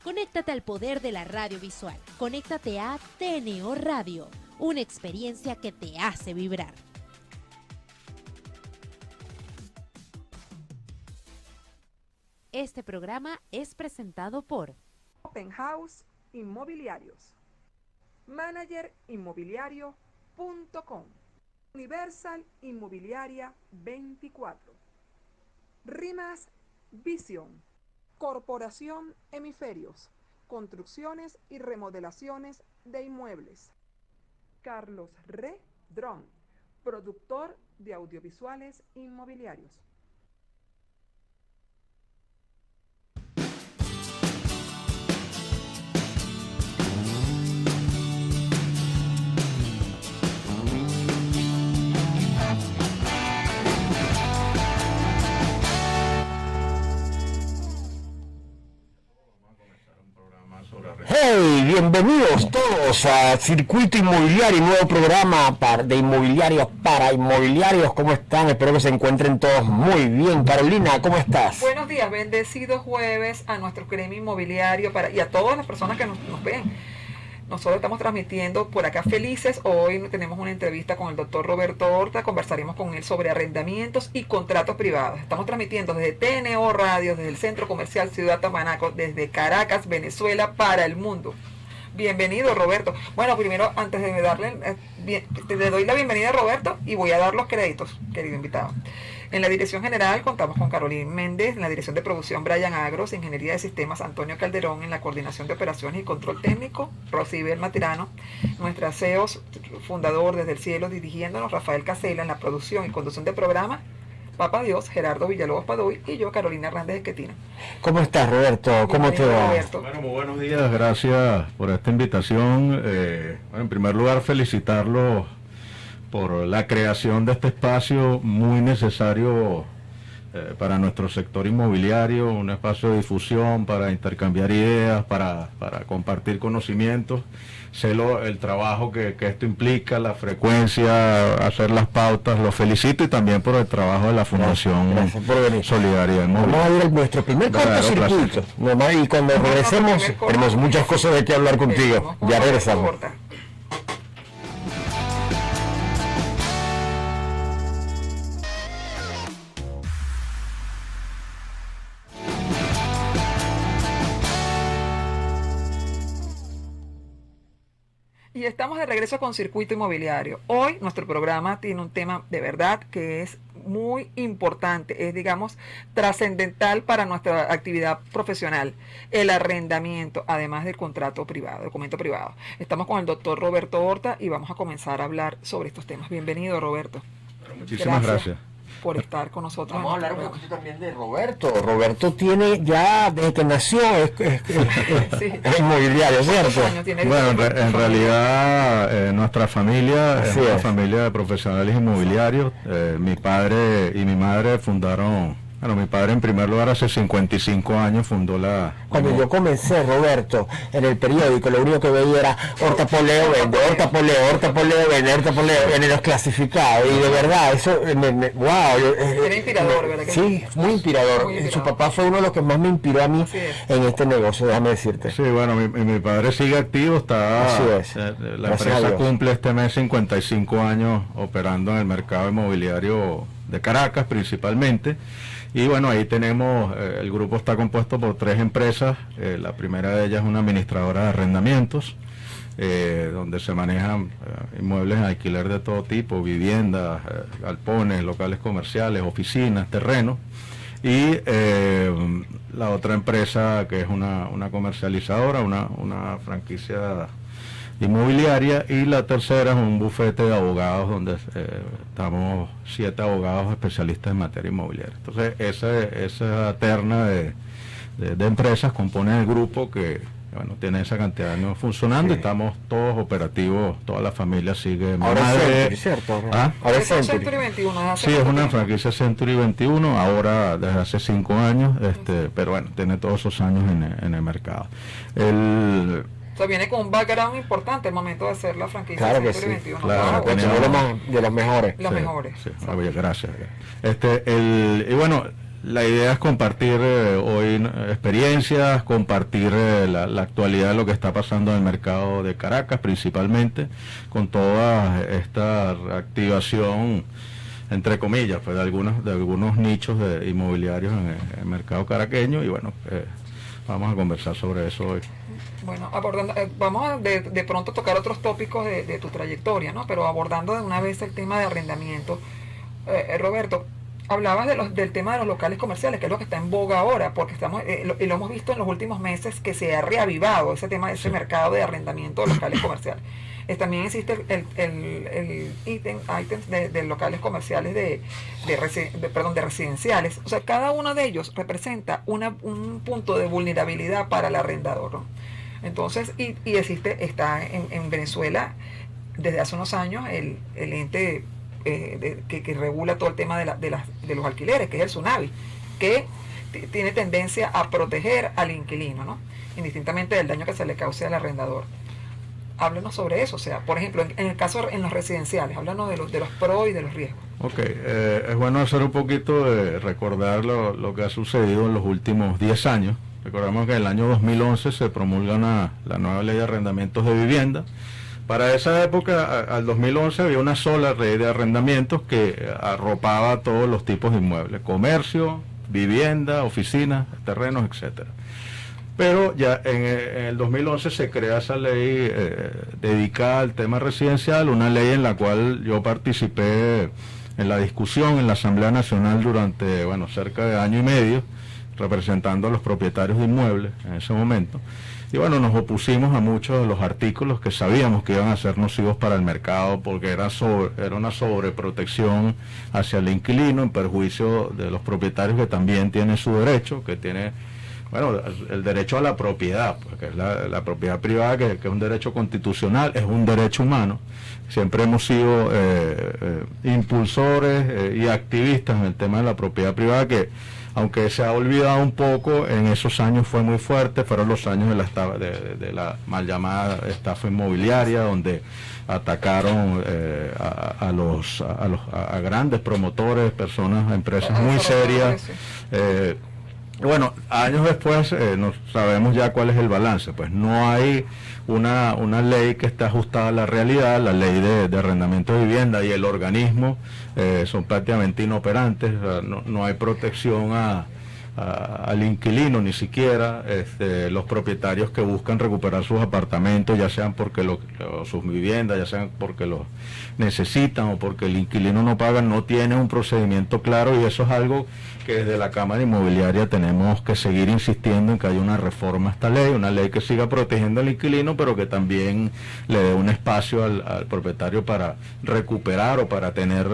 Conéctate al poder de la radio visual. Conéctate a TNO Radio, una experiencia que te hace vibrar. Este programa es presentado por Open House Inmobiliarios, managerinmobiliario.com, Universal Inmobiliaria 24, Rimas Visión, Corporación Hemisferios, construcciones y remodelaciones de inmuebles. Carlos Redrón, productor de audiovisuales inmobiliarios. Hey, bienvenidos todos a Circuito Inmobiliario, nuevo programa de inmobiliarios para inmobiliarios. ¿Cómo están? Espero que se encuentren todos muy bien. Carolina, ¿cómo estás? Buenos días, bendecido jueves a nuestro gremio inmobiliario y a todas las personas que nos ven. Nosotros estamos transmitiendo por acá felices. Hoy tenemos una entrevista con el doctor Roberto Horta. Conversaremos con él sobre arrendamientos y contratos privados. Estamos transmitiendo desde TNO Radio, desde el Centro Comercial Ciudad Tamanaco, desde Caracas, Venezuela, para el mundo. Bienvenido, Roberto. Bueno, primero, antes de darle, te doy la bienvenida a Roberto y voy a dar los créditos, querido invitado. En la dirección general contamos con Carolina Méndez, en la dirección de producción Brian Agros, Ingeniería de Sistemas Antonio Calderón, en la coordinación de operaciones y control técnico Rosibel Matirano, nuestra CEO fundador desde el cielo dirigiéndonos Rafael Casela, en la producción y conducción de programa Papá Dios, Gerardo Villalobos Padoy y yo, Carolina Hernández Esquetino. ¿Cómo estás, Roberto? ¿Cómo te va? Bueno, muy buenos días, gracias por esta invitación. En primer lugar, felicitarlos por la creación de este espacio muy necesario para nuestro sector inmobiliario, un espacio de difusión para intercambiar ideas, para compartir conocimientos. Sé el trabajo que esto implica, la frecuencia, hacer las pautas. Los felicito y también por el trabajo de la Fundación Solidaridad Inmobiliaria. Vamos a ir a nuestro primer cortocircuito. Y cuando regresemos, tenemos muchas cosas de qué hablar contigo. Ya regresamos. Y estamos de regreso con Circuito Inmobiliario. Hoy nuestro programa tiene un tema de verdad que es muy importante, es digamos trascendental para nuestra actividad profesional, el arrendamiento, además del contrato privado, documento privado. Estamos con el doctor Roberto Horta y vamos a comenzar a hablar sobre estos temas. Bienvenido, Roberto. Muchísimas gracias por estar con nosotros. Vamos a hablar un poquito también de Roberto. Roberto tiene ya, desde que nació, es inmobiliario, ¿cierto? Bueno, en realidad nuestra familia es una familia de profesionales inmobiliarios. Mi padre y mi madre fundaron... Bueno, mi padre en primer lugar hace 55 años fundó la... Cuando yo comencé, Roberto, en el periódico, lo único que veía era Horta Poleo vende, Horta Poleo, Horta Poleo vende, Horta Poleo en los clasificados. Y de verdad, eso, wow. Era inspirador, ¿verdad? Sí, muy inspirador. Su papá fue uno de los que más me inspiró a mí en este negocio, déjame decirte. Sí, bueno, mi padre sigue activo, está... Así es. La empresa cumple este mes 55 años operando en el mercado inmobiliario de Caracas principalmente. Y bueno, ahí tenemos, el grupo está compuesto por 3 empresas. La primera de ellas es una administradora de arrendamientos, donde se manejan inmuebles en alquiler de todo tipo, viviendas, galpones, locales comerciales, oficinas, terrenos. Y la otra empresa que es una comercializadora, una franquicia inmobiliaria, y la tercera es un bufete de abogados donde estamos 7 abogados especialistas en materia inmobiliaria. Entonces esa terna de empresas compone el grupo que bueno, tiene esa cantidad de años funcionando. Y estamos todos operativos, toda la familia sigue. Ahora es Century, ¿cierto? Ahora es Century 21. Sí, es una franquicia Century 21, ahora desde hace 5 años, pero bueno, tiene todos esos años en el mercado. O sea, viene con un background importante al momento de hacer la franquicia. Claro que sí, 21. claro, de los mejores. Los mejores. Sí, gracias. Y bueno, la idea es compartir hoy experiencias, compartir la actualidad de lo que está pasando en el mercado de Caracas principalmente, con toda esta reactivación, entre comillas, pues, de algunos nichos inmobiliarios en el mercado caraqueño, y bueno, vamos a conversar sobre eso hoy. Bueno, abordando, vamos a de pronto tocar otros tópicos de tu trayectoria, ¿no? Pero abordando de una vez el tema de arrendamiento. Roberto, hablabas del tema de los locales comerciales, que es lo que está en boga ahora, porque lo hemos visto en los últimos meses que se ha reavivado ese tema, ese mercado de arrendamiento de locales comerciales. También existe el ítem de locales comerciales de residenciales. O sea, cada uno de ellos representa un punto de vulnerabilidad para el arrendador, ¿no? Entonces, está en Venezuela desde hace unos años el ente que regula todo el tema de los alquileres, que es el SUNAVI, que tiene tendencia a proteger al inquilino, ¿no? Indistintamente del daño que se le cause al arrendador. Háblanos sobre eso, o sea, por ejemplo, en el caso en los residenciales, háblanos de los pros y de los riesgos. Ok, es bueno hacer un poquito de recordar lo que ha sucedido en los últimos 10 años. Recordamos que en el año 2011 se promulga la nueva ley de arrendamientos de vivienda. Para esa época, al 2011, había una sola ley de arrendamientos que arropaba todos los tipos de inmuebles: comercio, vivienda, oficinas, terrenos, etcétera. Pero ya en el 2011 se crea esa ley dedicada al tema residencial, una ley en la cual yo participé en la discusión en la Asamblea Nacional durante, cerca de año y medio, representando a los propietarios de inmuebles en ese momento. Y bueno, nos opusimos a muchos de los artículos que sabíamos que iban a ser nocivos para el mercado, porque era una sobreprotección hacia el inquilino en perjuicio de los propietarios, que también tienen su derecho, que tiene el derecho a la propiedad, pues, que es la propiedad privada, que es un derecho constitucional, es un derecho humano. Siempre hemos sido impulsores y activistas en el tema de la propiedad privada, que aunque se ha olvidado un poco, en esos años fue muy fuerte. Fueron los años de la mal llamada estafa inmobiliaria, donde atacaron a grandes promotores, empresas muy serias. Bueno, años después no sabemos ya cuál es el balance. Pues no hay una ley que está ajustada a la realidad. La ley de arrendamiento de vivienda y el organismo son prácticamente inoperantes. No hay protección al inquilino, ni siquiera los propietarios que buscan recuperar sus apartamentos, ya sean porque sus viviendas, ya sean porque los necesitan o porque el inquilino no paga, no tiene un procedimiento claro, y eso es algo que desde la Cámara Inmobiliaria tenemos que seguir insistiendo en que haya una reforma a esta ley, una ley que siga protegiendo al inquilino, pero que también le dé un espacio al propietario para recuperar o para tener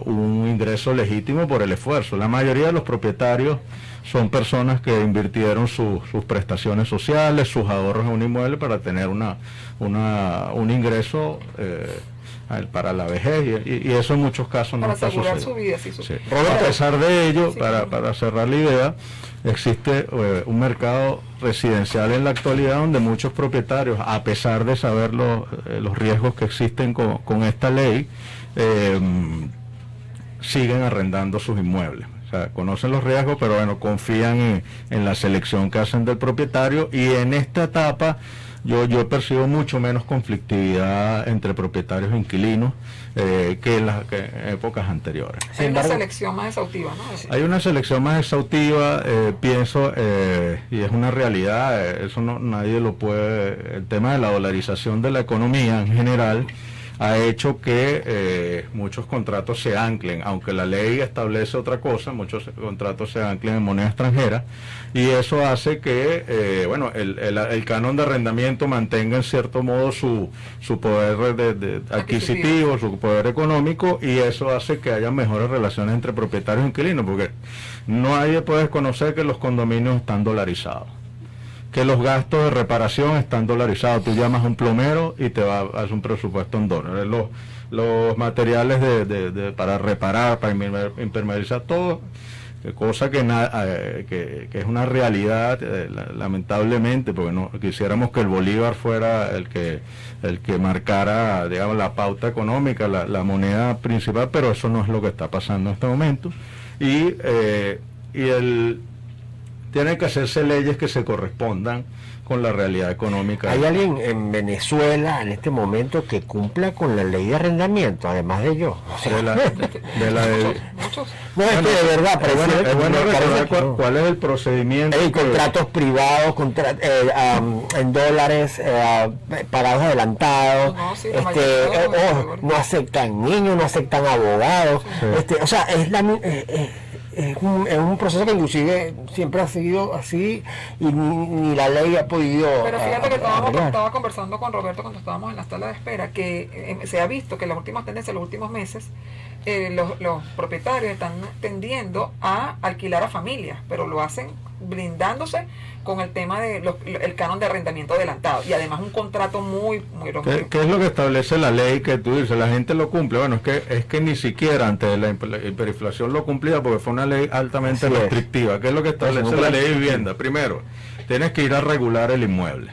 un ingreso legítimo por el esfuerzo. La mayoría de los propietarios son personas que invirtieron sus prestaciones sociales, sus ahorros en un inmueble para tener un ingreso para la vejez, y eso en muchos casos no está sucediendo. Su vida, sí. A pesar de ello, para cerrar la idea, existe un mercado residencial en la actualidad donde muchos propietarios, a pesar de saber los riesgos que existen con esta ley, siguen arrendando sus inmuebles. O sea, conocen los riesgos, pero confían en la selección que hacen del propietario, y en esta etapa yo percibo mucho menos conflictividad entre propietarios e inquilinos que en épocas anteriores. Hay una selección más exhaustiva, ¿no? Hay una selección más exhaustiva, pienso, y es una realidad, eso nadie lo puede. El tema de la dolarización de la economía en general ha hecho que muchos contratos se anclen, aunque la ley establece otra cosa, muchos contratos se anclen en moneda extranjera, y eso hace que el canon de arrendamiento mantenga en cierto modo su poder adquisitivo, su poder económico, y eso hace que haya mejores relaciones entre propietarios e inquilinos, porque nadie puede desconocer que los condominios están dolarizados, que los gastos de reparación están dolarizados. Tú llamas a un plomero y te va a hacer un presupuesto en dólares. Los materiales para reparar, para impermeabilizar, todo, cosa que es una realidad, lamentablemente, porque no quisiéramos que el bolívar fuera el que marcara, digamos, la pauta económica, la moneda principal, pero eso no es lo que está pasando en este momento. Tienen que hacerse leyes que se correspondan con la realidad económica. ¿Hay alguien en Venezuela en este momento que cumpla con la ley de arrendamiento, además de yo? O sea, Muchos. no, es que de verdad, pero es bueno recordar cuál es el procedimiento. Hay contratos privados, en dólares, pagados adelantados, no aceptan niños, no aceptan abogados, Sí. O sea, es un proceso que inclusive siempre ha seguido así y ni la ley ha podido. Pero fíjate que arreglar. estaba conversando con Roberto cuando estábamos en la sala de espera, que se ha visto que las últimas tendencias, los últimos meses, los propietarios están tendiendo a alquilar a familias, pero lo hacen blindándose con el tema de el canon de arrendamiento adelantado y además un contrato muy ¿Qué es lo que establece la ley que tú dices? La gente lo cumple. Bueno, es que ni siquiera antes de la hiperinflación lo cumplía porque fue una ley altamente restrictiva. ¿Qué es lo que establece la ley de vivienda? Primero, tienes que ir a regular el inmueble.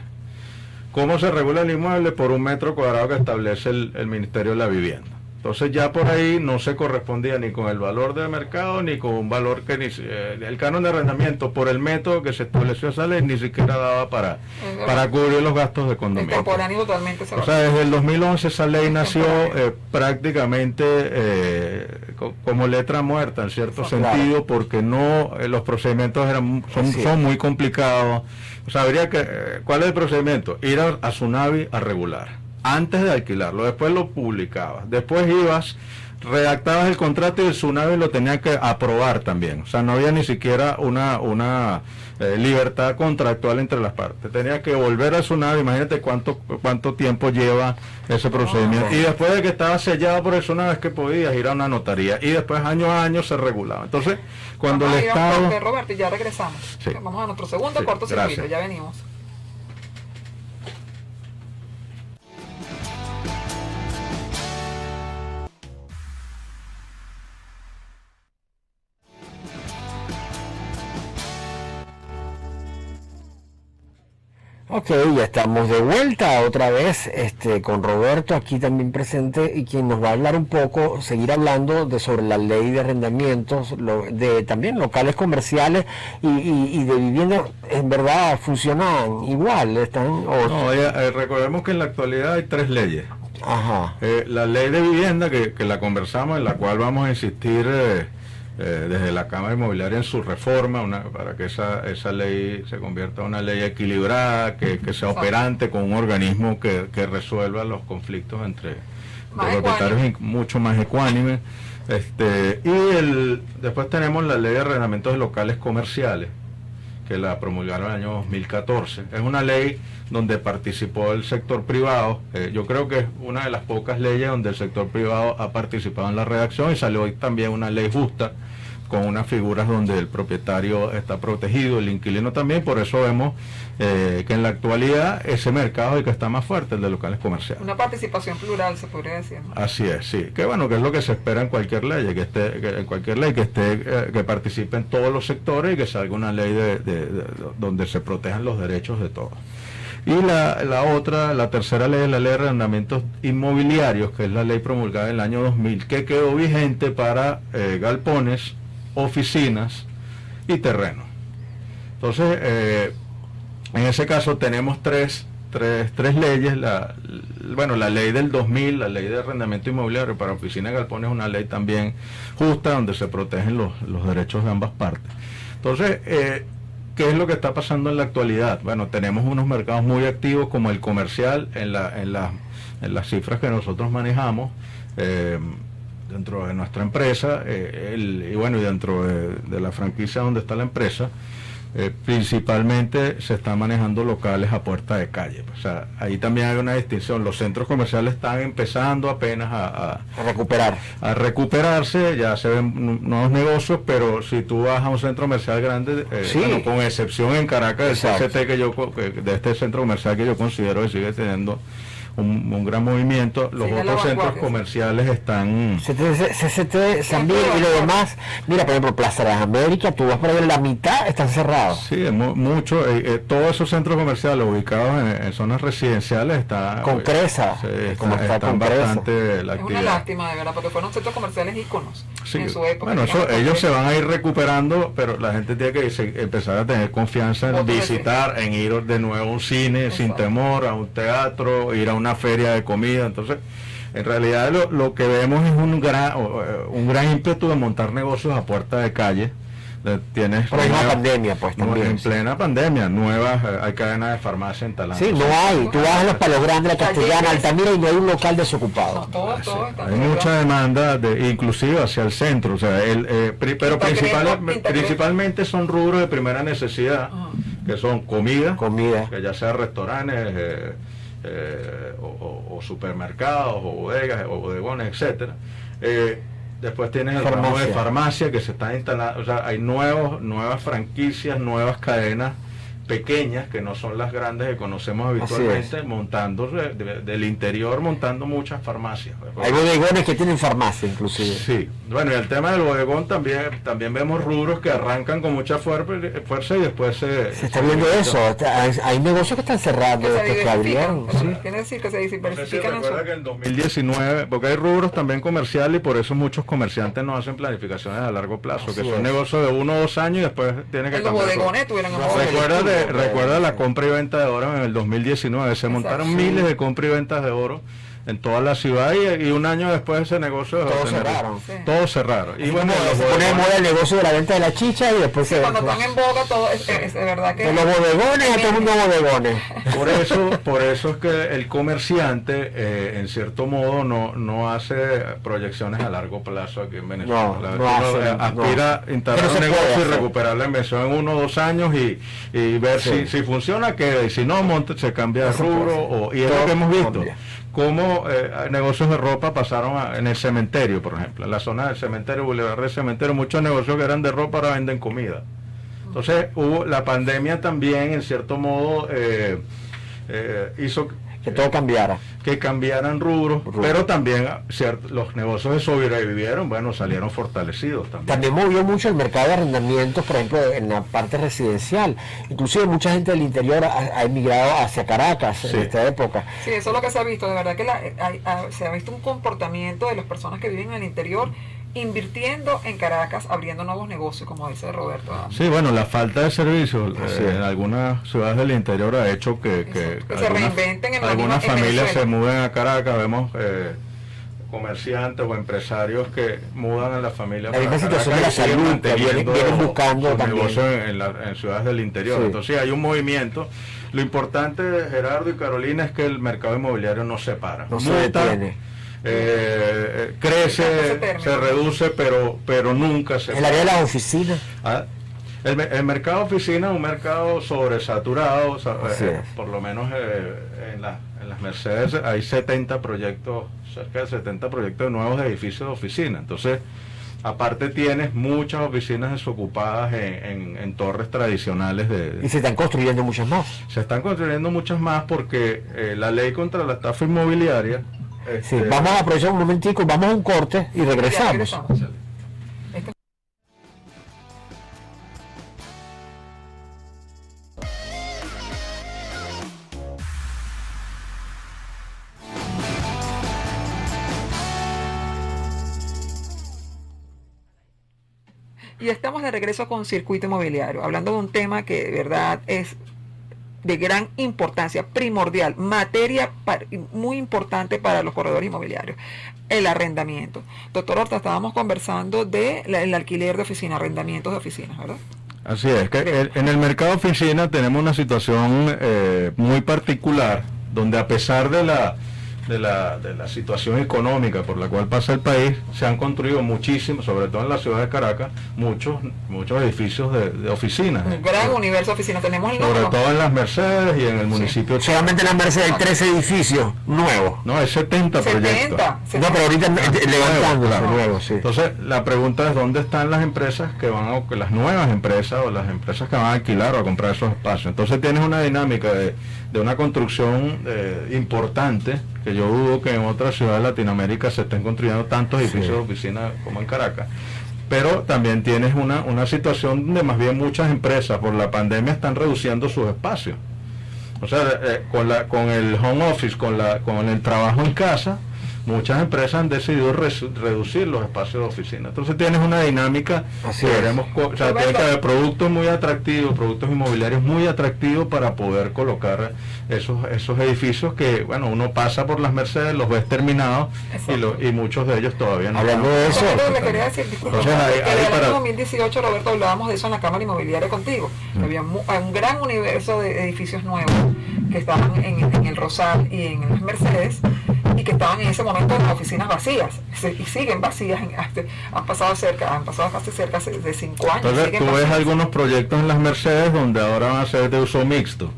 ¿Cómo se regula el inmueble? Por un metro cuadrado que establece el Ministerio de la Vivienda. Entonces ya por ahí no se correspondía ni con el valor de mercado ni con un valor que el canon de arrendamiento por el método que se estableció esa ley ni siquiera daba para cubrir los gastos de condominio. Temporáneo totalmente. O sea, desde el 2011 esa ley nació prácticamente como letra muerta en cierto sentido, porque los procedimientos son muy complicados. O sea, ¿cuál es el procedimiento? Ir a Sunavi a regular antes de alquilarlo, después lo publicabas, después ibas, redactabas el contrato y el Sunavi lo tenía que aprobar también. O sea, no había ni siquiera una libertad contractual entre las partes. Tenía que volver al Sunavi, imagínate cuánto tiempo lleva ese procedimiento. Y después de que estaba sellado por el Sunavi es que podías ir a una notaría. Y después año a año se regulaba. Entonces, cuando el Estado... Roberto, y ya regresamos. Sí. Vamos a nuestro segundo cortocircuito, ya venimos. Ok, ya estamos de vuelta otra vez con Roberto aquí también presente y quien nos va a hablar un poco, seguir hablando sobre la ley de arrendamientos, de también locales comerciales y de viviendas. En verdad funcionan igual, recordemos que en la actualidad hay 3 leyes. Ajá. La ley de vivienda que la conversamos, en la cual vamos a insistir desde la Cámara Inmobiliaria en su reforma, para que esa ley se convierta en una ley equilibrada, que sea operante, con un organismo que resuelva los conflictos entre propietarios mucho más ecuánime. Después tenemos la ley de arrendamientos de locales comerciales, que la promulgaron en el año 2014. Es una ley donde participó el sector privado. Yo creo que es una de las pocas leyes donde el sector privado ha participado en la redacción, y salió hoy también una ley justa con unas figuras donde el propietario está protegido, el inquilino también. Por eso vemos que en la actualidad ese mercado es el que está más fuerte, el de locales comerciales. Una participación plural, se podría decir, ¿no? Así es, sí. Que bueno, que es lo que se espera en cualquier ley, que participen todos los sectores y que salga una ley donde se protejan los derechos de todos. Y la tercera ley es la ley de arrendamientos inmobiliarios, que es la ley promulgada en el año 2000, que quedó vigente para galpones, oficinas y terrenos. Entonces, en ese caso tenemos tres leyes. La ley del 2000, la ley de arrendamiento inmobiliario para oficinas y galpones, es una ley también justa, donde se protegen los derechos de ambas partes. Entonces, ¿qué es lo que está pasando en la actualidad? Bueno, tenemos unos mercados muy activos como el comercial en las cifras que nosotros manejamos dentro de nuestra empresa, y dentro de la franquicia donde está la empresa. Principalmente se están manejando locales a puerta de calle. O sea, ahí también hay una distinción. Los centros comerciales están empezando apenas a recuperarse, ya se ven nuevos negocios, pero si tú vas a un centro comercial grande, con excepción en Caracas del CCT, de este centro comercial que yo considero que sigue teniendo un gran movimiento. Los Sí, de la otros centros vanguardia, comerciales están... CCT, San Miguel y lo demás. Mira, por ejemplo, Plaza de las Américas, tú vas por ahí, la mitad están cerrados. Sí, mucho. Todos esos centros comerciales ubicados en zonas residenciales están... Con Cresa, como está están con Cresa. bastante la Es actividad. una lástima, de verdad, porque fueron centros comerciales íconos Sí, en su época. bueno, eso, ellos se van a ir recuperando, pero la gente tiene que empezar a tener confianza en Otro visitar, en ir de nuevo a un cine sin Exacto. temor, a un teatro, ir a una feria de comida. Entonces, en realidad lo que vemos es un gran ímpetu de montar negocios a puerta de calle. Tienes Por la misma pandemia, pues, también. en plena pandemia, hay cadenas de farmacia instaladas. Sí, no hay. Tú vas a los Palos Grandes, la Castellana, Altamira y no hay un local desocupado. No, todo está Hay mucha demanda, inclusive hacia el centro, o sea, pero principalmente son rubros de primera necesidad, que son comida, que ya sea restaurantes o supermercados o bodegas o bodegones, etcétera. Después tienes el ramo de farmacia que se está instalando, o sea, hay nuevas franquicias, nuevas cadenas pequeñas que no son las grandes que conocemos habitualmente, montando del interior, montando muchas farmacias. Hay bodegones que tienen farmacia inclusive. Sí, bueno, y el tema del bodegón también vemos rubros que arrancan con mucha fuerza y después se está viendo eso. Hay negocios que están cerrando, que abrieron. ¿sí? Quiere decir que se diversifican. Recuerda que en 2019, porque hay rubros también comerciales y por eso muchos comerciantes no hacen planificaciones a largo plazo, que son negocios de 1 o 2 años y después tienen que cambiar. Los bodegones tuvieron Recuerda la compra y venta de oro en el 2019, se montaron miles de compra y ventas de oro en toda la ciudad y un año después ese negocio todos cerraron. Y bueno, se pone de moda el negocio de la venta de la chicha y después cuando están en boga todo es de verdad que de los bodegones a todo el mundo bodegones. Por eso es que el comerciante en cierto modo no hace proyecciones a largo plazo aquí en Venezuela. Aspira a instalar un negocio y recuperar la inversión en 1 o 2 años y ver si funciona, queda, y si no, se cambia de rubro y es lo que hemos visto. Cómo negocios de ropa pasaron en el cementerio, por ejemplo, en la zona del cementerio, Boulevard del Cementerio, muchos negocios que eran de ropa ahora venden comida. Entonces la pandemia también en cierto modo hizo que todo cambiara, que cambiaran rubros, pero también los negocios que sobrevivieron, bueno, salieron fortalecidos también movió mucho el mercado de arrendamientos, por ejemplo, en la parte residencial. Inclusive mucha gente del interior ha emigrado hacia Caracas en esta época. Sí, eso es lo que se ha visto, de verdad que se ha visto un comportamiento de las personas que viven en el interior invirtiendo en Caracas, abriendo nuevos negocios, como dice Roberto. Sí, bueno, la falta de servicios en algunas ciudades del interior ha hecho que se reinventen en algunas familias se muden a Caracas. Vemos comerciantes o empresarios que mudan a la familia la misma situación de la salud, que vienen buscando también negocios en ciudades del interior. Entonces hay un movimiento. Lo importante, Gerardo y Carolina, es que el mercado inmobiliario no se para, no se detiene. Crece, se reduce, pero nunca se... El área de las oficinas. El mercado de oficinas es un mercado sobresaturado, por lo menos en las Mercedes hay 70 proyectos, cerca de 70 proyectos nuevos de edificios de oficina. Entonces, aparte tienes muchas oficinas desocupadas en torres tradicionales. Y se están construyendo muchas más. Se están construyendo muchas más porque la ley contra la estafa inmobiliaria... vamos a aprovechar un momentico, vamos a un corte y regresamos. Y estamos de regreso con Circuito Inmobiliario, hablando de un tema que de verdad es de gran importancia, primordial, materia muy importante para los corredores inmobiliarios, el arrendamiento. Doctor Horta, estábamos conversando del alquiler de oficina, arrendamientos de oficinas, ¿verdad? Así es, que en el mercado de oficina tenemos una situación muy particular, donde a pesar de de la situación económica por la cual pasa el país, se han construido muchísimos, sobre todo en la ciudad de Caracas, muchos edificios de oficinas. Un gran universo de oficinas, tenemos el Sobre número. todo en las Mercedes y en el municipio. Solamente en las Mercedes hay 13 edificios nuevos. No, hay 70 proyectos. No, pero ahorita levantándose Claro. nuevo, sí. Entonces, la pregunta es dónde están las empresas las nuevas empresas o las empresas que van a alquilar o a comprar esos espacios. Entonces tienes una dinámica de una construcción importante, que yo dudo que en otras ciudades de Latinoamérica se estén construyendo tantos edificios de oficinas como en Caracas. Pero también tienes una situación donde más bien muchas empresas por la pandemia están reduciendo sus espacios. O sea, con el home office, con el trabajo en casa, muchas empresas han decidido reducir los espacios de oficina. Entonces tienes una dinámica, Así tiene que haber productos muy atractivos, productos inmobiliarios muy atractivos para poder colocar esos edificios que, bueno, uno pasa por las Mercedes, los ves terminados y muchos de ellos todavía no. Hablando de eso, Le quería decir, disculpa, Entonces, que en el año 2018, Roberto, hablábamos de eso en la Cámara Inmobiliaria contigo. Había un gran universo de edificios nuevos que estaban en el Rosal y en las Mercedes, y que estaban en ese momento en las oficinas vacías, y siguen vacías, han pasado casi cerca de 5 años. Entonces tú ves algunos proyectos en las Mercedes donde ahora van a ser de uso mixto,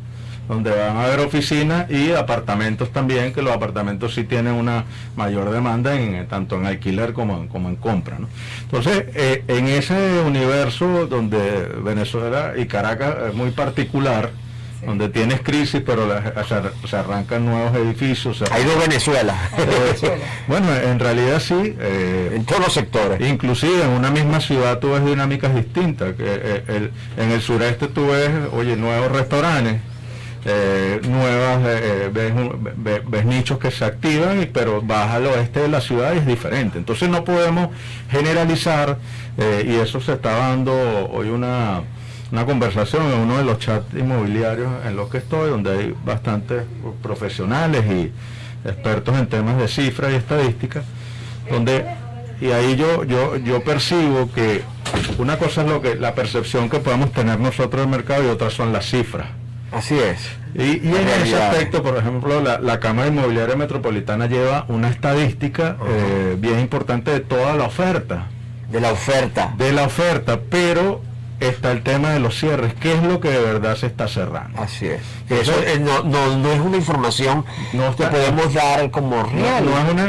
donde van a haber oficinas y apartamentos también, que los apartamentos sí tienen una mayor demanda tanto en alquiler como en compra, ¿no? Entonces, en ese universo donde Venezuela y Caracas es muy particular, donde tienes crisis, pero se arrancan nuevos edificios. hay dos Venezuela. Bueno, en realidad sí. En todos los sectores. Inclusive en una misma ciudad tú ves dinámicas distintas. En el sureste tú ves, nuevos restaurantes, ves nichos que se activan, pero vas al oeste de la ciudad y es diferente. Entonces no podemos generalizar, y eso se está dando hoy una conversación en uno de los chats inmobiliarios en los que estoy, donde hay bastantes profesionales y expertos en temas de cifras y estadísticas, y ahí yo percibo que una cosa es la percepción que podemos tener nosotros del mercado y otra son las cifras. Así es. Y en ese aspecto, por ejemplo, la Cámara Inmobiliaria Metropolitana lleva una estadística bien importante de toda la oferta. De la oferta. Pero está el tema de los cierres, qué es lo que de verdad se está cerrando. Así es. Eso no es una información que podemos dar como real.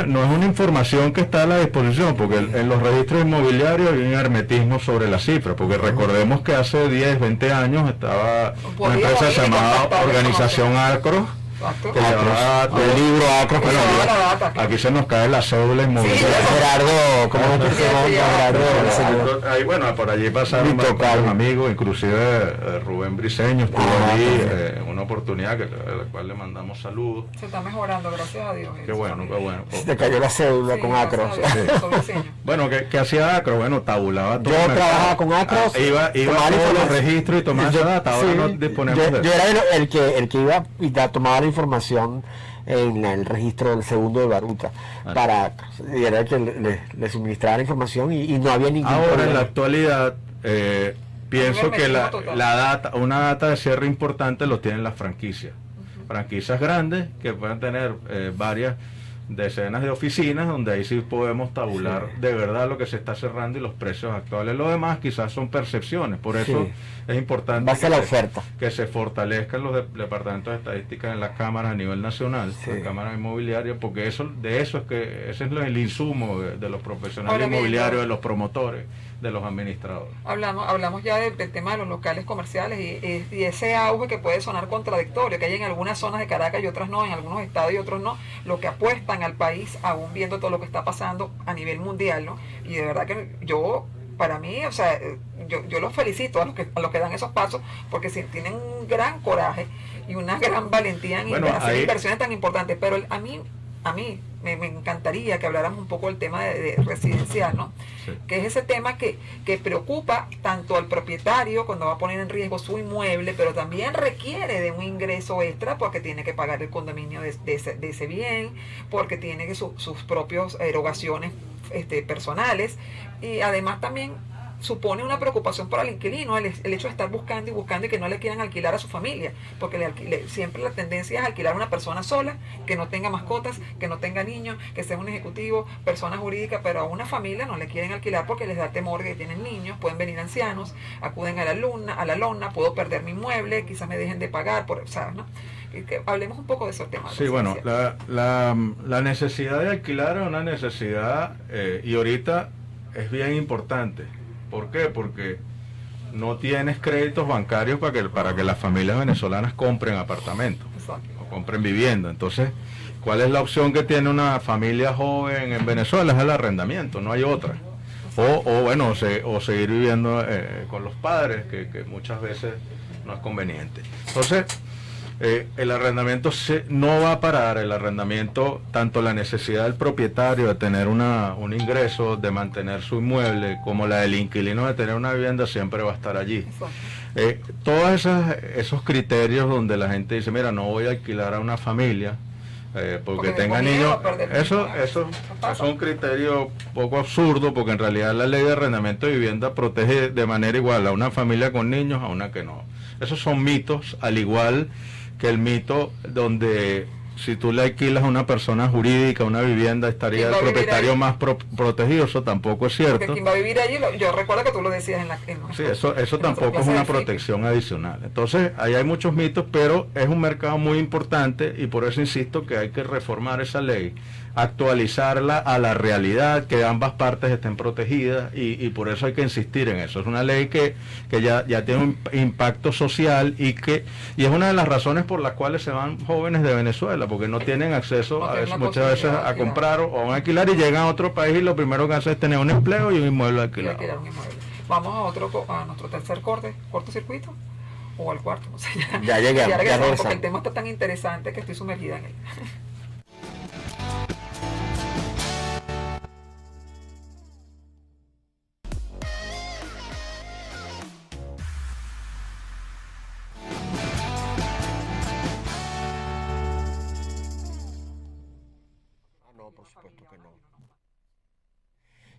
No es una información que está a la disposición, porque en los registros inmobiliarios hay un hermetismo sobre las cifras, porque recordemos que hace 10, 20 años estaba una empresa llamada Organización Acro, que llevaba el libro Acro, aquí se nos cae la cédula inmobiliaria. Gerardo, ¿cómo es que se llama? Ahí, bueno, por allí pasaron varios amigos, inclusive Rubén Briceño estuvo allí en una oportunidad a la cual le mandamos saludos. Se está mejorando, gracias a Dios. Qué bueno. Se te cayó la cédula con Acro. Bueno, ¿qué hacía Acro? Bueno, tabulaba todo. Yo trabajaba con Acro. Iba a todos los registros y tomaba esa data. Ahora no disponemos de eso. Yo era el que iba y tomaba la información en el registro del segundo de Baruta, y era el que le suministraba la información y no había ningún problema. problema. En la actualidad pienso que una data de cierre importante lo tienen las franquicias. Franquicias grandes que pueden tener varias decenas de oficinas, donde ahí sí podemos tabular de verdad lo que se está cerrando y los precios actuales. Lo demás quizás son percepciones, por eso es importante que se fortalezcan los departamentos de estadística en las cámaras a nivel nacional, las cámaras inmobiliarias, porque ese es el insumo de los profesionales inmobiliarios, de los promotores, de los administradores. Hablamos ya del tema de los locales comerciales y ese auge que puede sonar contradictorio, que hay en algunas zonas de Caracas y otras no, en algunos estados y otros no, lo que apuestan al país, aún viendo todo lo que está pasando a nivel mundial, ¿no? Y de verdad que para mí, o sea, yo los felicito a los que dan esos pasos, porque tienen un gran coraje y una gran valentía en hacer inversiones tan importantes, pero a mí me encantaría que habláramos un poco del tema de residencial, ¿no? Sí. Que es ese tema que preocupa tanto al propietario cuando va a poner en riesgo su inmueble, pero también requiere de un ingreso extra porque tiene que pagar el condominio de ese bien, porque tiene sus propias erogaciones personales, y además también supone una preocupación para el inquilino, el hecho de estar buscando y que no le quieran alquilar a su familia, porque siempre la tendencia es alquilar a una persona sola, que no tenga mascotas, que no tenga niños, que sea un ejecutivo, persona jurídica, pero a una familia no le quieren alquilar porque les da temor que tienen niños, pueden venir ancianos, acuden a la lona, puedo perder mi inmueble, quizás me dejen de pagar, ¿sabes? ¿No? Que hablemos un poco de esos temas. Sí, bueno, la necesidad de alquilar es una necesidad y ahorita es bien importante. ¿Por qué? Porque no tienes créditos bancarios para que las familias venezolanas compren apartamentos. Exacto. O compren vivienda. Entonces, ¿cuál es la opción que tiene una familia joven en Venezuela? Es el arrendamiento, no hay otra. O seguir viviendo con los padres, que muchas veces no es conveniente. Entonces, el arrendamiento no va a parar. El arrendamiento, tanto la necesidad del propietario de tener un ingreso, de mantener su inmueble, como la del inquilino de tener una vivienda, siempre va a estar allí. Todos esos criterios donde la gente dice, mira, no voy a alquilar a una familia porque tenga niños, eso es un criterio poco absurdo, porque en realidad la ley de arrendamiento de vivienda protege de manera igual a una familia con niños a una que no. Esos son mitos, al igual que el mito donde si tú le alquilas a una persona jurídica una vivienda estaría el propietario más protegido. Eso tampoco es cierto. Porque quien va a vivir allí, yo recuerdo que tú lo decías sí, eso tampoco es una protección adicional. Entonces, ahí hay muchos mitos, pero es un mercado muy importante y por eso insisto que hay que reformar esa ley, actualizarla a la realidad, que ambas partes estén protegidas y por eso hay que insistir en eso. Es una ley que ya tiene un impacto social y es una de las razones por las cuales se van jóvenes de Venezuela, porque no tienen acceso muchas veces a comprar o a alquilar, y llegan a otro país y lo primero que hacen es tener un empleo y un inmueble alquilado. Vamos a nuestro tercer cortocircuito o al cuarto, no sé. Ya llegamos, porque el tema está tan interesante que estoy sumergida en él.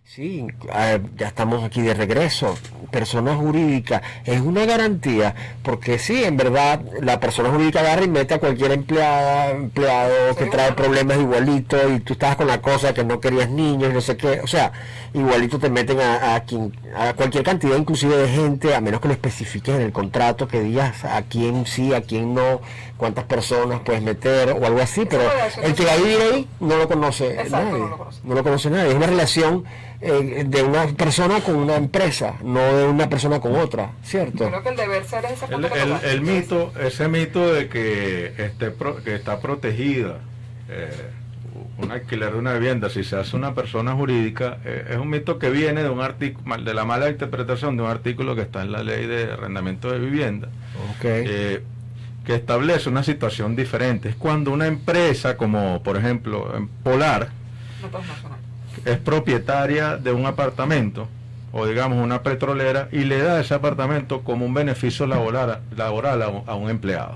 Sí, ya estamos aquí de regreso. Persona jurídica es una garantía, porque sí, en verdad, la persona jurídica agarra y mete a cualquier empleado que trae problemas igualito, y tú estabas con la cosa que no querías niños y no sé qué, o sea, igualito te meten a cualquier cantidad, inclusive de gente, a menos que lo especifiques en el contrato, que digas a quién sí, a quién no, cuántas personas puedes meter o algo así, pero el que va a vivir ahí no lo conoce nadie, no lo conoce nadie, es una relación de una persona con una empresa, no de una persona con otra, ¿cierto? Creo que el deber ser es esa ese mito de que está protegida un alquiler de una vivienda si se hace una persona jurídica, es un mito que viene de un artículo, de la mala interpretación de un artículo que está en la ley de arrendamiento de vivienda, que establece una situación diferente. Es cuando una empresa, como por ejemplo en Polar, es propietaria de un apartamento, o digamos una petrolera, y le da ese apartamento como un beneficio laboral a un empleado.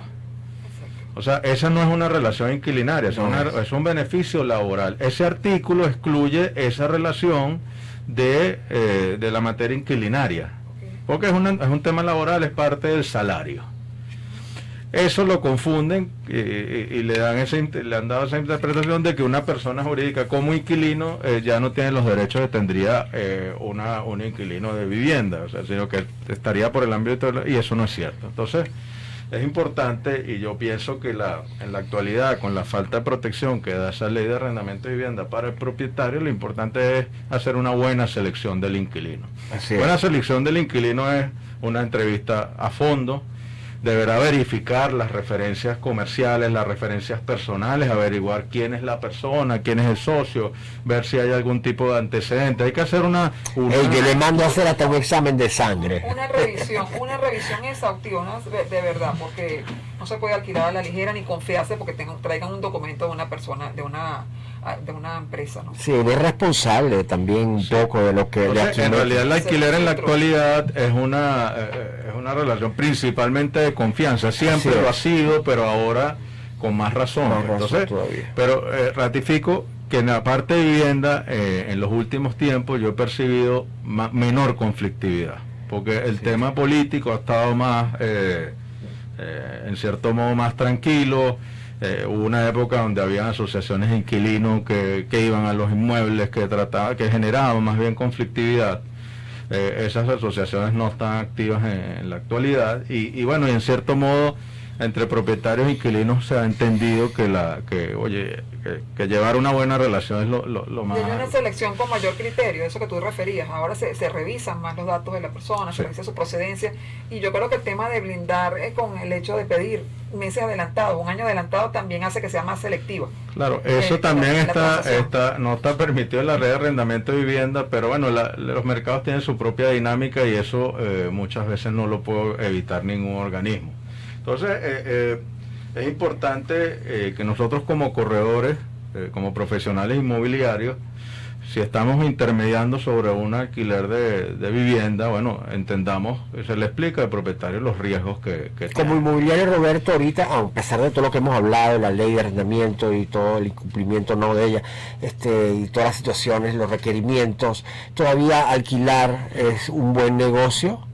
O sea, esa no es una relación inquilinaria, es un beneficio laboral. Ese artículo excluye esa relación de la materia inquilinaria, porque es un tema laboral, es parte del salario. Eso lo confunden y le han dado esa interpretación de que una persona jurídica como inquilino ya no tiene los derechos que tendría un inquilino de vivienda, o sea, sino que estaría por el ámbito y eso no es cierto. Entonces, es importante, y yo pienso que en la actualidad, con la falta de protección que da esa ley de arrendamiento de vivienda para el propietario, lo importante es hacer una buena selección del inquilino. Buena selección del inquilino es una entrevista a fondo. Deberá verificar las referencias comerciales, las referencias personales, averiguar quién es la persona, quién es el socio, ver si hay algún tipo de antecedente. Hay que hacer yo le mando a hacer hasta un examen de sangre. Una revisión exhaustiva, ¿no? De verdad, porque no se puede alquilar a la ligera ni confiarse porque traigan un documento de una persona, de una empresa, ¿no? Sí, uno es responsable también un poco de lo que... En realidad el alquiler en la actualidad es una relación principalmente de confianza, siempre lo ha sido, pero ahora con más razón. Entonces, pero ratifico que en la parte de vivienda, en los últimos tiempos yo he percibido menor conflictividad, porque el tema político ha estado más, en cierto modo, más tranquilo. Hubo una época donde había asociaciones de inquilinos que iban a los inmuebles, que generaban más bien conflictividad. Esas asociaciones no están activas en la actualidad, y bueno, y en cierto modo entre propietarios e inquilinos se ha entendido que llevar una buena relación es lo más... Tiene una selección con mayor criterio, eso que tú referías. Ahora se revisan más los datos de la persona, se revisa su procedencia, y yo creo que el tema de blindar con el hecho de pedir meses adelantados, un año adelantado, también hace que sea más selectivo. Claro, eso también no está permitido en la red de arrendamiento de vivienda, pero bueno, los mercados tienen su propia dinámica, y eso muchas veces no lo puede evitar ningún organismo. Entonces, es importante que nosotros como corredores, como profesionales inmobiliarios, si estamos intermediando sobre un alquiler de vivienda, bueno, entendamos, se le explica al propietario los riesgos que como tiene. inmobiliario, Roberto, ahorita, a pesar de todo lo que hemos hablado, la ley de arrendamiento y todo el incumplimiento no de ella, y todas las situaciones, los requerimientos, ¿todavía alquilar es un buen negocio?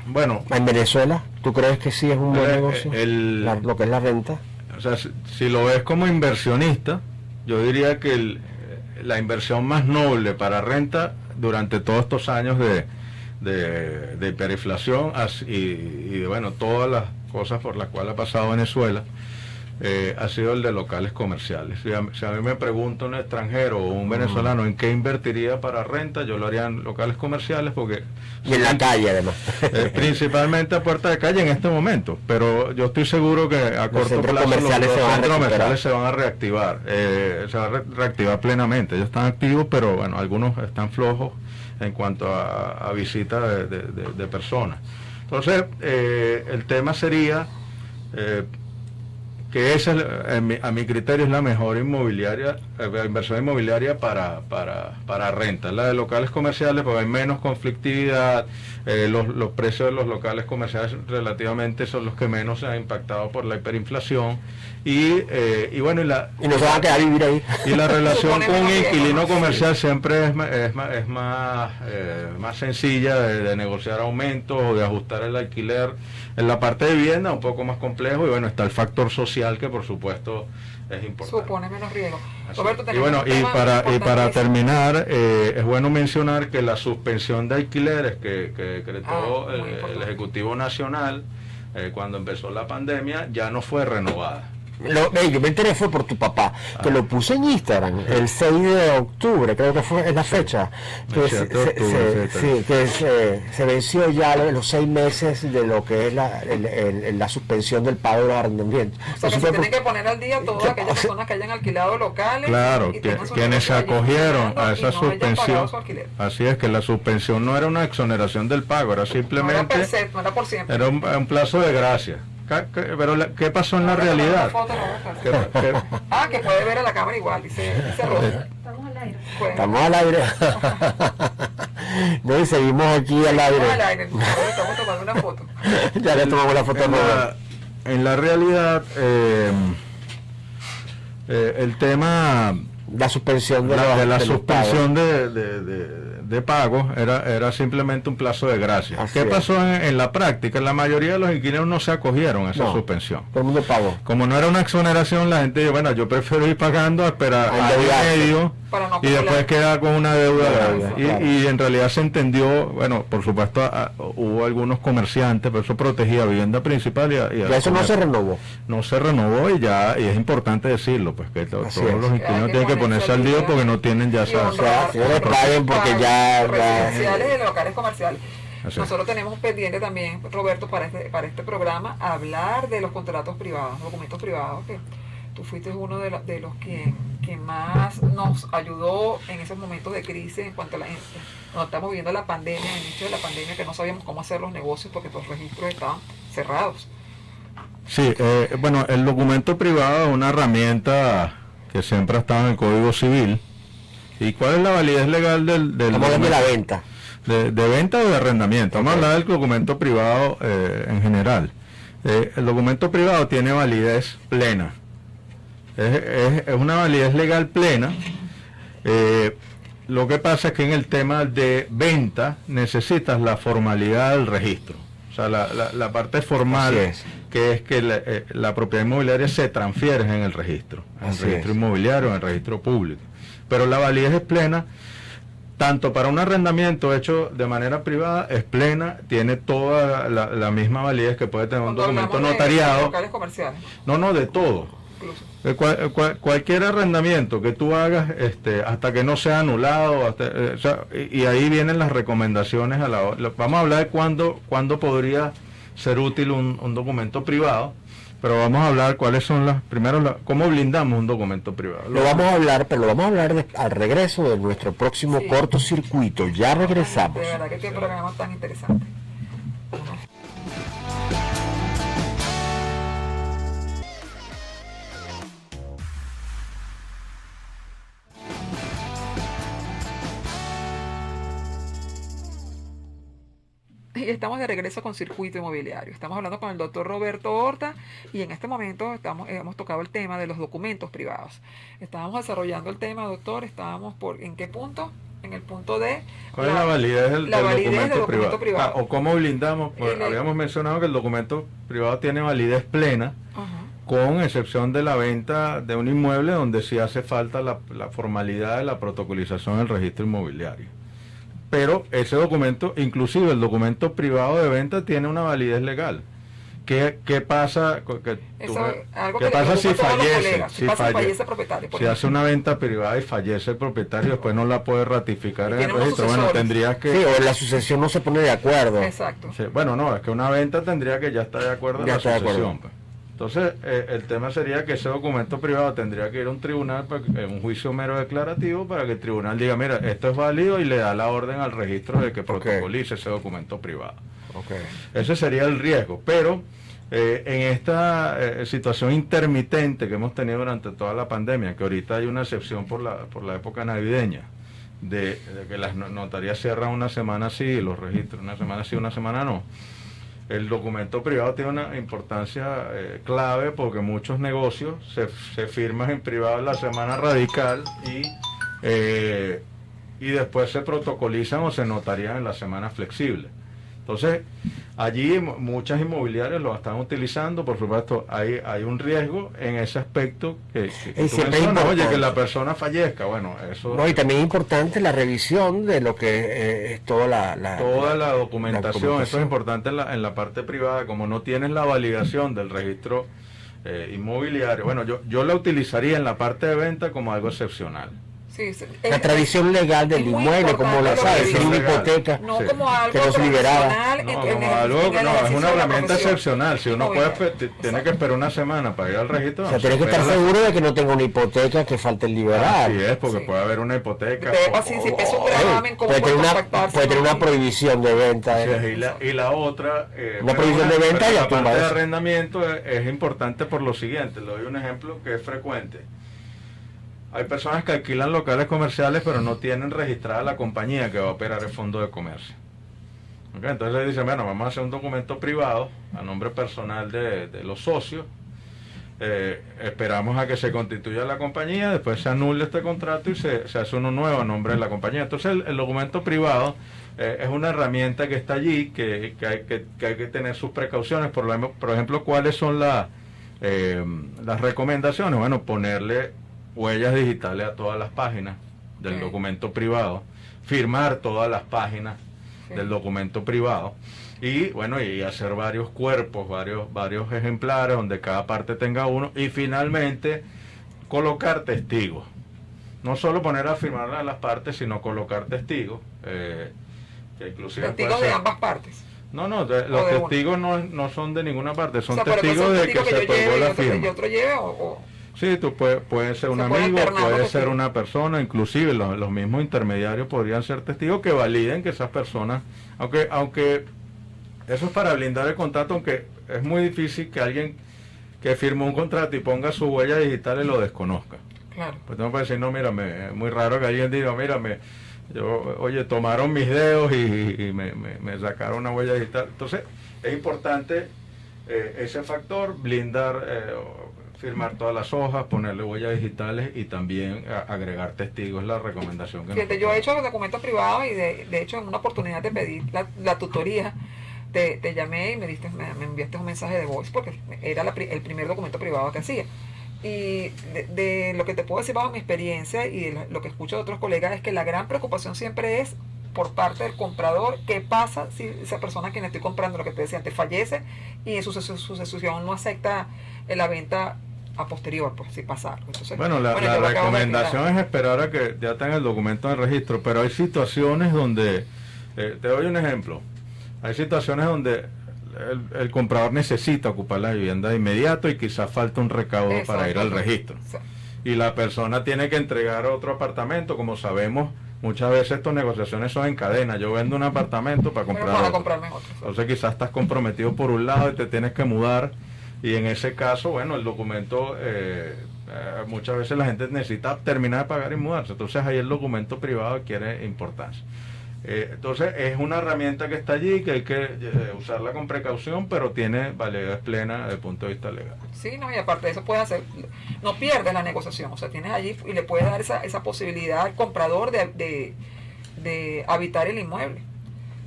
Bueno, ¿En Venezuela? ¿Tú crees que sí es un buen negocio? Lo que es la renta. O sea, si lo ves como inversionista, yo diría que la inversión más noble para renta durante todos estos años de hiperinflación y bueno, todas las cosas por las cuales ha pasado Venezuela, ha sido el de locales comerciales. Si a mí me pregunta un extranjero o un venezolano en qué invertiría para renta, yo lo haría en locales comerciales, porque... Y en la calle, además. Principalmente a puerta de calle en este momento, pero yo estoy seguro que a corto plazo los centros comerciales se van a reactivar, se van a reactivar plenamente. Ellos están activos, pero bueno, algunos están flojos en cuanto a visita de personas. Entonces, el tema sería... que esa a mi criterio es la mejor inversión inmobiliaria para renta, la de locales comerciales, porque hay menos conflictividad, los precios de los locales comerciales relativamente son los que menos se han impactado por la hiperinflación, y bueno, y no se van a quedar a vivir ahí. Y la relación con un inquilino comercial siempre es más sencilla de negociar aumentos o de ajustar el alquiler. En la parte de vivienda un poco más complejo, y bueno, está el factor social, que por supuesto es importante. Supone menos riesgo. Roberto, y bueno, y para terminar, es bueno mencionar que la suspensión de alquileres que decretó el Ejecutivo Nacional cuando empezó la pandemia ya no fue renovada. Yo me enteré fue por tu papá, que lo puso en Instagram el 6 de octubre, creo que es la fecha, que se venció ya los 6 meses de lo que es la suspensión del pago de los arrendamientos. O sea, que se tienen que poner al día todas aquellas personas que hayan alquilado locales. Claro, quienes se acogieron a esa suspensión. Así es, que la suspensión no era una exoneración del pago, era simplemente... No era por siempre. Era un plazo de gracia. Pero ¿qué pasó en la realidad? Que puede ver a la cámara igual, dice Rosa. Estamos al aire. No, y seguimos aquí al aire. Estamos tomando una foto. Ya le tomamos la foto. En la realidad, el tema... La suspensión de pago era simplemente un plazo de gracia. ¿Qué pasó en la práctica? La mayoría de los inquilinos no se acogieron a esa suspensión. Todo el mundo pagó. Como no era una exoneración, la gente dijo, bueno, yo prefiero ir pagando a esperar año y medio y después quedar con una deuda. Y en realidad se entendió, bueno, por supuesto hubo algunos comerciantes, pero eso protegía vivienda principal y eso no se renovó. No se renovó, y es importante decirlo, pues que todos los inquilinos tienen que ponerse al día porque no tienen ya esa... paguen porque ya... Residenciales y locales comerciales. Nosotros tenemos pendiente también, Roberto, para este programa, hablar de los contratos privados, documentos privados, que tú fuiste uno de los que más nos ayudó en esos momentos de crisis en cuanto a la gente. Cuando estamos viviendo la pandemia, el inicio de la pandemia, que no sabíamos cómo hacer los negocios porque los registros estaban cerrados. Sí, bueno, el documento privado es una herramienta que siempre ha estado en el Código Civil. ¿Y cuál es la validez legal del Estamos hablando de la venta? ¿De venta o de arrendamiento? Vamos a hablar del documento privado en general. El documento privado tiene validez plena. Es una validez legal plena. Lo que pasa es que en el tema de venta necesitas la formalidad del registro. O sea, la parte formal, que es que la propiedad inmobiliaria se transfiere en el registro inmobiliario, en el registro público. Pero la validez es plena, tanto para un arrendamiento hecho de manera privada, es plena, tiene toda la misma validez que puede tener un documento notariado. Locales comerciales. No, de todo. Cualquier arrendamiento que tú hagas, hasta que no sea anulado, y ahí vienen las recomendaciones. Vamos a hablar de cuándo podría ser útil un documento privado, pero vamos a hablar cuáles son cómo blindamos un documento privado. Lo vamos a hablar, pero lo vamos a hablar al regreso de nuestro próximo cortocircuito. Ya regresamos. De verdad que qué programa tan interesante. Y estamos de regreso con Circuito Inmobiliario. Estamos hablando con el doctor Roberto Horta y en este momento hemos tocado el tema de los documentos privados. Estábamos desarrollando el tema, doctor. ¿En qué punto? En el punto de... ¿Cuál es la validez del documento privado? O cómo blindamos. Habíamos mencionado que el documento privado tiene validez plena, con excepción de la venta de un inmueble donde sí hace falta la formalidad de la protocolización del registro inmobiliario. Pero ese documento, inclusive el documento privado de venta, tiene una validez legal. ¿Qué pasa? ¿Qué pasa si fallece? Si fallece el propietario. Si hace una venta privada y fallece el propietario, después no la puede ratificar en el registro. Bueno, tendrías que... Sí, o la sucesión no se pone de acuerdo. Exacto. Sí, bueno, no, es que una venta tendría que ya estar de acuerdo en la sucesión. Pues. Entonces, el tema sería que ese documento privado tendría que ir a un tribunal, en un juicio mero declarativo, para que el tribunal diga, mira, esto es válido, y le da la orden al registro de que protocolice ese documento privado. Ese sería el riesgo. Pero en esta situación intermitente que hemos tenido durante toda la pandemia, que ahorita hay una excepción por la época navideña, de que las notarías cierran una semana sí y los registros una semana sí, una semana no. El documento privado tiene una importancia clave, porque muchos negocios se firman en privado en la semana radical y después se protocolizan o se notarían en la semana flexible. Entonces, allí muchas inmobiliarias lo están utilizando. Por supuesto, hay un riesgo en ese aspecto que que la persona fallezca. Bueno, eso... No, y también es importante la revisión de lo que es toda la documentación. Eso es importante en la parte privada. Como no tienes la validación del registro inmobiliario, bueno, yo la utilizaría en la parte de venta como algo excepcional. La tradición legal del inmueble, como la sabes, es una hipoteca como algo que no se liberaba. Es una herramienta excepcional. Si uno tiene que esperar una semana para ir al registro. O sea, tienes que estar seguro de que no tenga una hipoteca que falte el liberar. Así es, porque puede haber una hipoteca. Puede tener una prohibición de venta. Y la otra, una prohibición de venta, la parte de arrendamiento es importante por lo siguiente. Le doy un ejemplo que es frecuente. Hay personas que alquilan locales comerciales, pero no tienen registrada la compañía que va a operar el fondo de comercio. Entonces le dicen, bueno, vamos a hacer un documento privado a nombre personal de los socios. Esperamos a que se constituya la compañía, después se anule este contrato y se hace uno nuevo a nombre de la compañía. Entonces el documento privado es una herramienta que está allí, que hay que tener sus precauciones. Por ejemplo, ¿cuáles son las recomendaciones? Bueno, ponerle huellas digitales a todas las páginas del documento privado, firmar todas las páginas del documento privado, y bueno, y hacer varios cuerpos, varios ejemplares donde cada parte tenga uno, y finalmente colocar testigos. No solo poner a firmar a las partes, sino colocar testigos, que inclusive testigos de ambas partes. Los testigos no son de ninguna parte, son testigos de que se otorgó la firma. ¿Y otro lleve Sí, puede ser un amigo, puede ser una persona, inclusive los mismos intermediarios podrían ser testigos que validen que esas personas, aunque eso es para blindar el contrato, aunque es muy difícil que alguien que firme un contrato y ponga su huella digital y lo desconozca. Claro. Pues tengo que decir, no, mírame, es muy raro que alguien diga, mírame, tomaron mis dedos y me sacaron una huella digital. Entonces, es importante ese factor, blindar... firmar todas las hojas, ponerle huellas digitales y también agregar testigos, la recomendación que Fíjate, yo he hecho documentos privados y de hecho en una oportunidad te pedí la tutoría, te llamé y me enviaste un mensaje de voice porque era el primer documento privado que hacía. Y de lo que te puedo decir bajo mi experiencia y lo que escucho de otros colegas es que la gran preocupación siempre es por parte del comprador, ¿qué pasa si esa persona a quien estoy comprando, lo que te decía antes, fallece y su sucesión no acepta la venta a posterior, pues si pasa algo? Entonces, bueno, la recomendación es esperar a que ya tenga el documento en el registro, pero hay situaciones donde, te doy un ejemplo, hay situaciones donde el comprador necesita ocupar la vivienda de inmediato y quizás falta un recaudo para ir al registro. Y la persona tiene que entregar otro apartamento, como sabemos. Muchas veces estas negociaciones son en cadena. Yo vendo un apartamento para comprar otro. Entonces quizás estás comprometido por un lado y te tienes que mudar. Y en ese caso, bueno, el documento, muchas veces la gente necesita terminar de pagar y mudarse. Entonces ahí el documento privado adquiere importancia. Entonces es una herramienta que está allí, que hay que usarla con precaución, pero tiene validez plena desde el punto de vista legal. Sí, no, y aparte de eso puedes hacer, no pierdes la negociación, o sea, tienes allí y le puedes dar esa posibilidad al comprador de habitar el inmueble.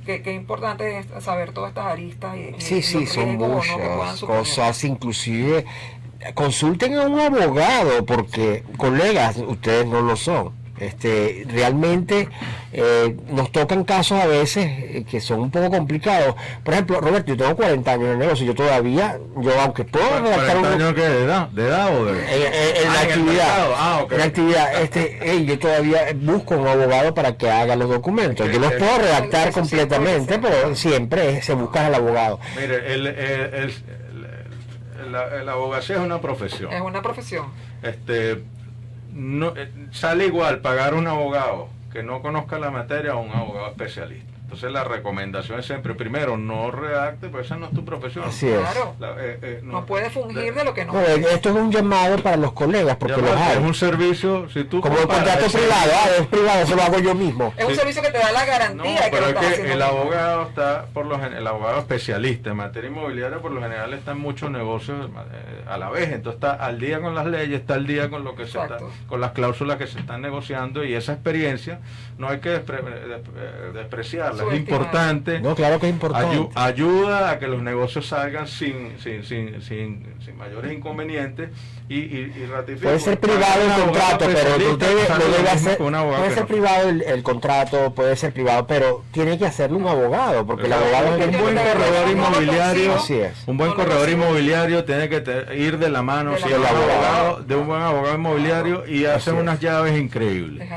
Que importante es saber todas estas aristas sí, son muchas cosas, inclusive consulten a un abogado, porque colegas, ustedes no lo son. Realmente nos tocan casos a veces que son un poco complicados. Por ejemplo, Roberto, yo tengo 40 años en el negocio, yo aunque puedo redactar un... ¿40 años qué? ¿De edad o de...? En la actividad. Okay. En la actividad, yo todavía busco un abogado para que haga los documentos. Yo los puedo redactar completamente, pero siempre se busca al abogado. Mire, la abogacía es una profesión. Es una profesión. No, sale igual pagar un abogado que no conozca la materia o un abogado especialista. Entonces la recomendación es siempre, primero, no redacte, porque esa no es tu profesión. Así es. Claro. No puede fungir de lo que no. Esto es un llamado para los colegas, porque los hay. Es un servicio, si tú como el contrato privado, es privado, eso lo hago yo mismo. Es un servicio que te da la garantía. Pero es que el abogado está, el abogado especialista en materia inmobiliaria, por lo general está en muchos negocios a la vez, entonces está al día con las leyes, está al día con lo que se está, con las cláusulas que se están negociando, y esa experiencia no hay que despreciarla. Es importante. No, claro que es importante. Ayuda a que los negocios salgan sin mayores inconvenientes y ratifica. Puede ser privado el contrato, pero debe hacer. Puede ser privado el contrato, puede ser privado, pero tiene que hacerlo un abogado, porque el abogado es un buen corredor inmobiliario. Un buen corredor inmobiliario tiene que ir de la mano de un buen abogado inmobiliario y hacen unas llaves increíbles,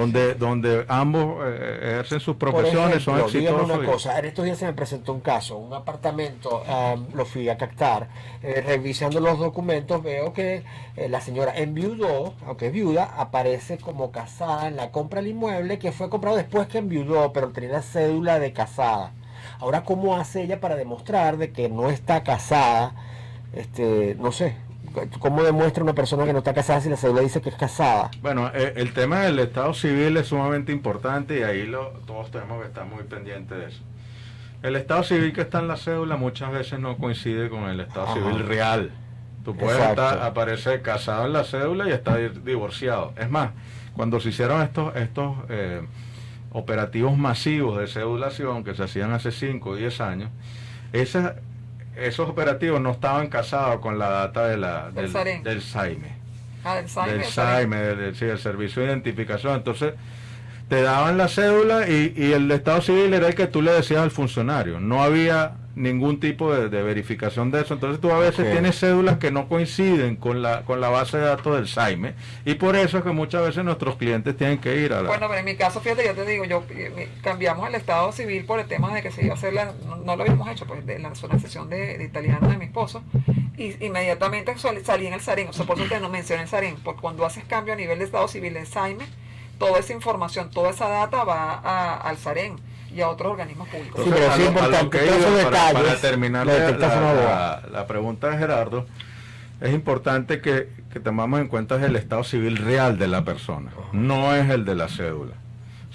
donde ambos ejercen sus profesiones. Dígame una cosa, en estos días se me presentó un caso, un apartamento, lo fui a captar, revisando los documentos veo que la señora enviudó, aunque es viuda, aparece como casada en la compra del inmueble que fue comprado después que enviudó, pero tenía la cédula de casada. Ahora, ¿cómo hace ella para demostrar de que no está casada? No sé. ¿Cómo demuestra una persona que no está casada si la cédula dice que es casada? Bueno, el tema del estado civil es sumamente importante y ahí todos tenemos que estar muy pendientes de eso. El estado civil que está en la cédula muchas veces no coincide con el estado civil real. Tú puedes aparecer casado en la cédula y estar divorciado. Es más, cuando se hicieron estos operativos masivos de cedulación que se hacían hace 5 o 10 años, esos operativos no estaban casados con la data del SAIME. Del SAIME, del Servicio de Identificación. Entonces, te daban la cédula y el estado civil era el que tú le decías al funcionario. No había ningún tipo de verificación de eso. Entonces, tú a veces tienes cédulas que no coinciden con la base de datos del SAIME, y por eso es que muchas veces nuestros clientes tienen que ir a la... Bueno, pero en mi caso, fíjate, yo te digo, cambiamos el estado civil por el tema de que se iba a hacer no lo habíamos hecho, pues, de la sesión de italiano de mi esposo, y inmediatamente salí en el SAREN. O sea, por eso te no mencioné el SAREN, porque cuando haces cambio a nivel de estado civil en SAIME, toda esa información, toda esa data va al SAREN y a otros organismos públicos. Sí, pero es importante, para terminar la pregunta de Gerardo, es importante que tomamos en cuenta el estado civil real de la persona, no es el de la cédula.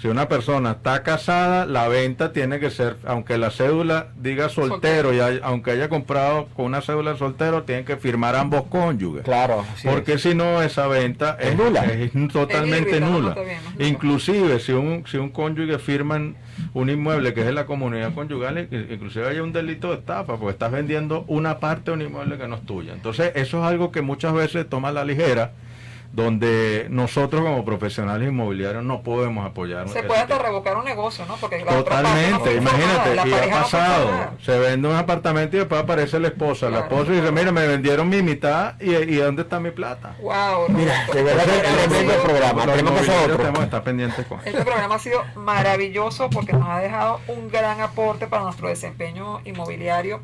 Si una persona está casada, la venta tiene que ser, aunque la cédula diga soltero, aunque haya comprado con una cédula de soltero, tienen que firmar ambos cónyuges. Claro. Porque si no, esa venta es nula. Es totalmente híbrida, nula. no está bien, no. Inclusive, si un cónyuge firma un inmueble que es de la comunidad conyugal, inclusive hay un delito de estafa, porque estás vendiendo una parte de un inmueble que no es tuya. Entonces, eso es algo que muchas veces toma a la ligera, donde nosotros como profesionales inmobiliarios no podemos apoyar. Se puede hasta revocar un negocio, ¿no? Porque la totalmente, otra parte no imagínate, la y ha pareja no fue pasado, informada. se vende un apartamento y después aparece la esposa, Claro, la esposa dice, claro. mira, me vendieron mi mitad y ¿dónde está mi plata? Wow, Mira, Roberto. de verdad que Este tremendo programa ha sido- programa. Los Tenemos que hacer inmobiliarios otro. tenemos que estar pendientes con eso. Este programa ha sido maravilloso porque nos ha dejado un gran aporte para nuestro desempeño inmobiliario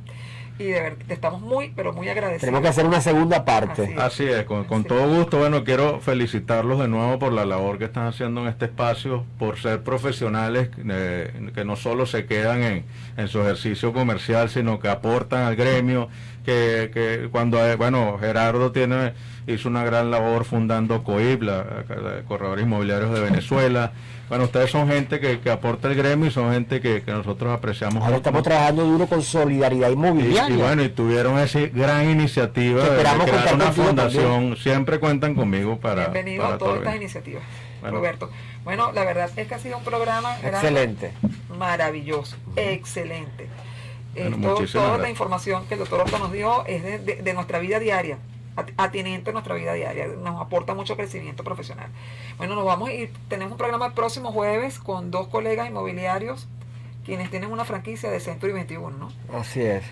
y de verdad estamos muy, pero muy agradecidos. Tenemos que hacer una segunda parte. Así es. Así es, con Sí. todo gusto. Bueno, quiero felicitarlos de nuevo por la labor que están haciendo en este espacio, por ser profesionales que no solo se quedan en su ejercicio comercial, sino que aportan al gremio, que cuando, bueno, Gerardo hizo una gran labor fundando COIP, la Corredores Inmobiliarios de Venezuela. Bueno, ustedes son gente que aporta el gremio y son gente que nosotros apreciamos Ahora mucho. estamos trabajando duro con solidaridad inmobiliaria. Y bueno, y tuvieron esa gran iniciativa Que de esperamos crear contar una contigo fundación. también. Siempre cuentan conmigo para Bienvenido a todo todas el estas bien. iniciativas, Bueno. Roberto. Bueno, la verdad es que ha sido un programa Excelente. maravilloso, excelente. Bueno, muchísimas Toda la gracias. información que el doctor Orta nos dio es de nuestra vida diaria, atinente a nuestra vida diaria, nos aporta mucho crecimiento profesional. Bueno, nos vamos a ir, tenemos un programa el próximo jueves con dos colegas inmobiliarios quienes tienen una franquicia de Century 21, ¿no? Así es.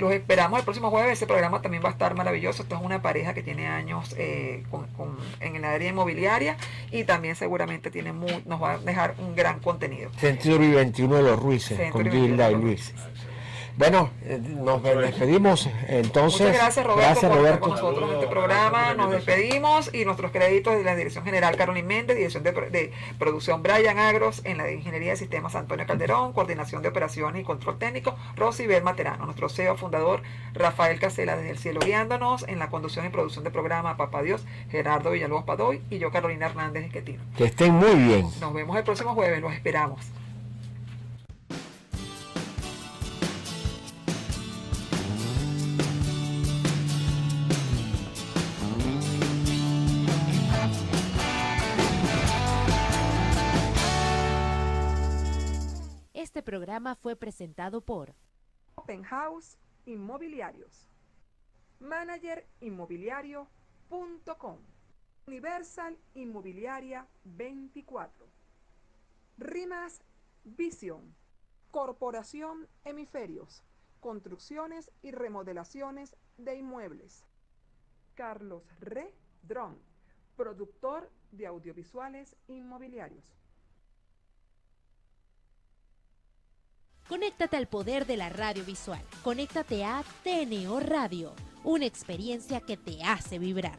Los esperamos el próximo jueves. Ese programa también va a estar maravilloso. Esta es una pareja que tiene años en el área inmobiliaria y también seguramente nos va a dejar un gran contenido. Century 21 de los Ruices, Century con Gilda 21 y de los Luis. Bueno, nos despedimos entonces. Muchas gracias, Roberto, Gracias, por estar Roberto. con nosotros en este programa. Nos despedimos y nuestros créditos de la Dirección General Carolyn Méndez, Dirección de Producción Brian Agros, en la de Ingeniería de Sistemas Antonio Calderón, Coordinación de Operaciones y Control Técnico Rosy Belma Terano, nuestro CEO fundador Rafael Casela desde el cielo guiándonos, en la conducción y producción del programa Papá Dios, Gerardo Villalobos Padoy y yo Carolina Hernández Esquetino. Que estén muy bien. Nos vemos el próximo jueves, los esperamos. Este programa fue presentado por Open House Inmobiliarios, managerinmobiliario.com, Universal Inmobiliaria 24, Rimas Vision, Corporación Hemisferios, construcciones y remodelaciones de inmuebles, Carlos Re Dron, productor de audiovisuales inmobiliarios. Conéctate al poder de la radio visual. Conéctate a TNO Radio, una experiencia que te hace vibrar.